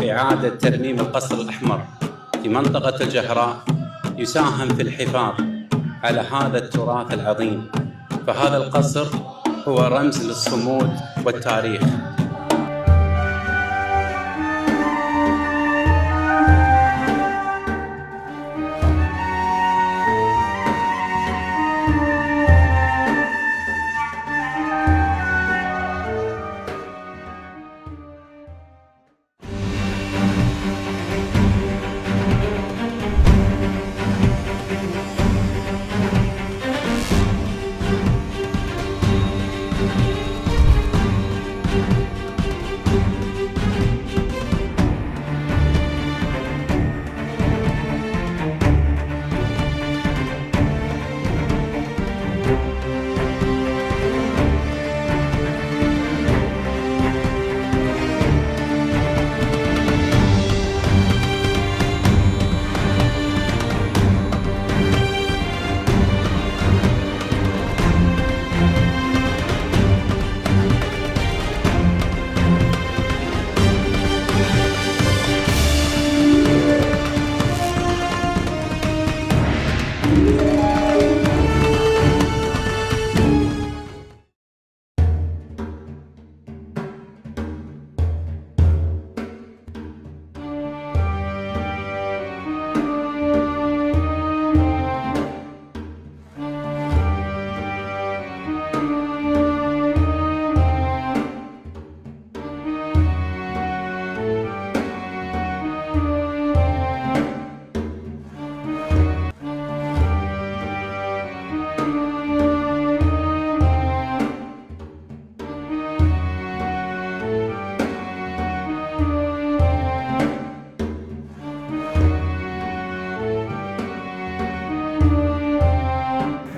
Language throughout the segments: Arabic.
إعادة ترميم القصر الأحمر في منطقة الجهراء يساهم في الحفاظ على هذا التراث العظيم، فهذا القصر هو رمز للصمود والتاريخ.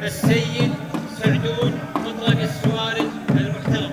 السيد سعدون مطلق السوارد المحترم.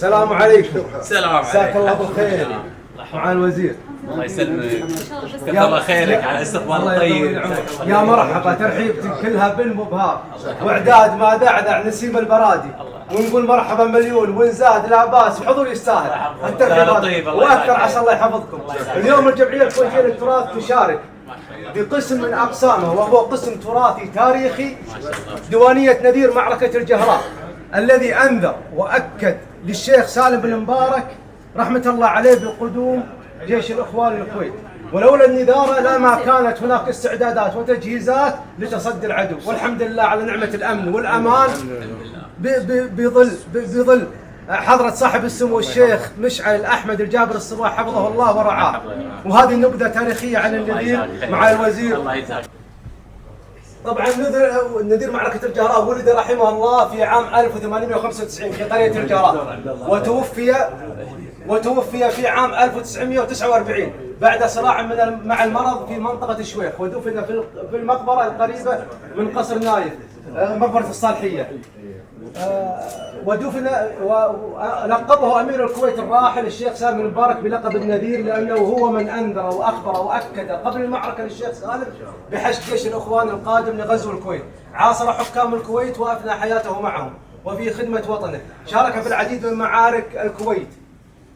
السلام عليكم. السلام عليكم. مساك الله بالخير مع الوزير. الله يسلمك. كثر الله خيرك على استقبال الطيب. يا مرحبا، ترحيبتك كلها بالمبهار واعداد ما دعدع نسيم البرادي، ونقول مرحبا مليون وان زاد لا باس وحضور يستاهل الترحيب واكثر. عسى الله يحفظكم. اليوم الجمعيه الكويتيه للتراث تشارك بقسم من اقسامه وهو قسم تراثي تاريخي ديوانيه نذير معركه الجهراء الذي أنذر وأكد للشيخ سالم بن مبارك رحمة الله عليه بقدوم جيش الإخوان للكويت، ولولا النذارة لما كانت هناك استعدادات وتجهيزات لتصدي العدو، والحمد لله على نعمة الأمن والأمان بظل حضرة صاحب السمو الشيخ مشعل أحمد الجابر الصباح حفظه الله ورعاه. وهذه نبذة تاريخية عن النذير مع الوزير. طبعا النذير معركة الجهراء ولد رحمه الله في عام 1895 في قرية الجهراء، وتوفي في عام 1949 بعد صراع مع المرض في منطقة الشويخ، ودفن في المقبرة القريبة من قصر نايف، مقبرة الصالحية. ودفن ولقبه أمير الكويت الراحل الشيخ سالم بن مبارك بلقب النذير، لأنه هو من أنذر وأخبر وأكد قبل المعركة للشيخ سالم بحشد جيش الإخوان القادم لغزو الكويت. عاصر حكام الكويت وأفنى حياته معهم وفي خدمة وطنه. شارك في العديد من معارك الكويت،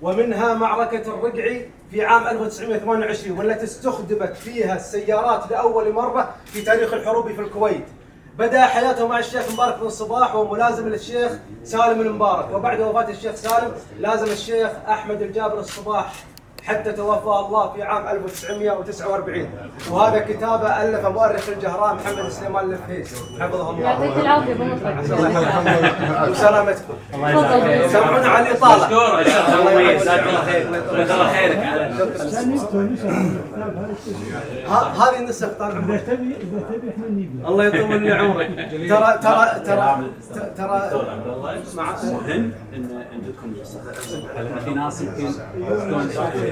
ومنها معركة الرقعي في عام 1928 والتي استخدمت فيها السيارات لأول مرة في تاريخ الحروب في الكويت. بدأ حياته مع الشيخ مبارك بن الصباح وملازم للشيخ سالم بن مبارك، وبعد وفاة الشيخ سالم لازم الشيخ أحمد الجابر الصباح حتى توفاه الله في عام 1949. وهذا كتابه ألف مؤرخ الجهراء محمد سليمان الفهيس حفظه الله. يعطيك العافية بمطلق. وسلامتكم. سامحونا على الإطالة. الله خيرك. هذه النسخ طالعة. إذا تبي احنا نجيب. الله يطول لي عمرك. ترى مهم ان عندكم في ناس يمكن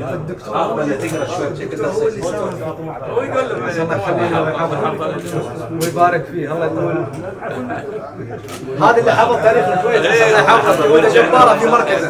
الدكتور ولا تقرا شوي كذا هو يقول له الله يحفظه ويبارك فيه. الله يطول. هذا اللي حفظ تاريخ الكويت. الله يحفظه. جبارة في مركزه.